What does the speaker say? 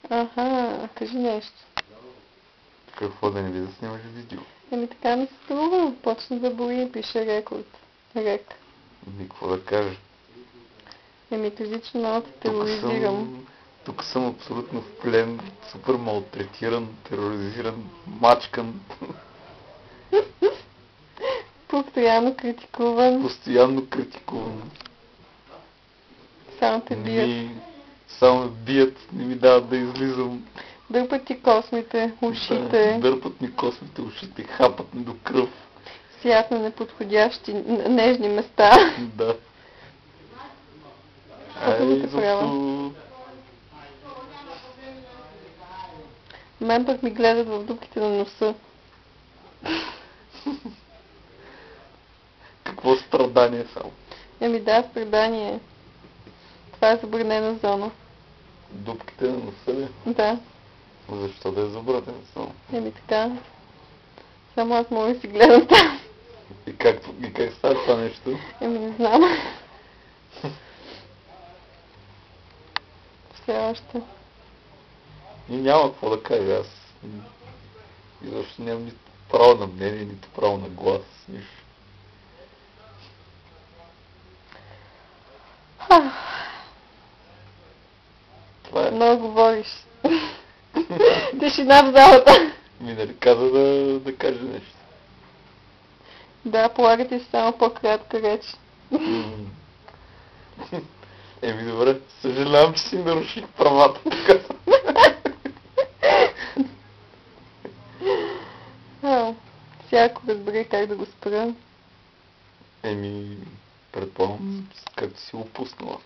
Аха, кажи нещо. Какво да не ви да снимаш видео? Така ми се струва. Почна да боли и пише рекорд. Рек. Какво да кажа? Кажи, че много те тероризирам. Тук съм абсолютно в плен, супер малтретиран, тероризиран, мачкан. Постоянно критикуван. Постоянно критикуван. Само те бият. Само ме бият, не ми дават да излизам. Дърпат ти космите, ушите. Дърпат ми космите, ушите, хапат ми до кръв. Сият на неподходящи, нежни места. Да. Изобщо... Мен пък ми гледат в дупките на носа. Какво страдание само? Да, страдание. Това е забранена зона. Дупките на носа ли? Да. Защо да е забранена зона? Така. Само аз мога да си гледам там. И как става това нещо? Не знам. Все още. И няма какво да кажа, аз изобщо нямам нито право на мнение, нито право на глас, нищо. Това е. Много говориш. Тишина в залата. Нали каза да каже нещо. Да, полагате си само по-кратка реч. Добре, съжалявам, че си наруших правата. Всяко разбери как да го спра. Предполагам, както си го пуснала.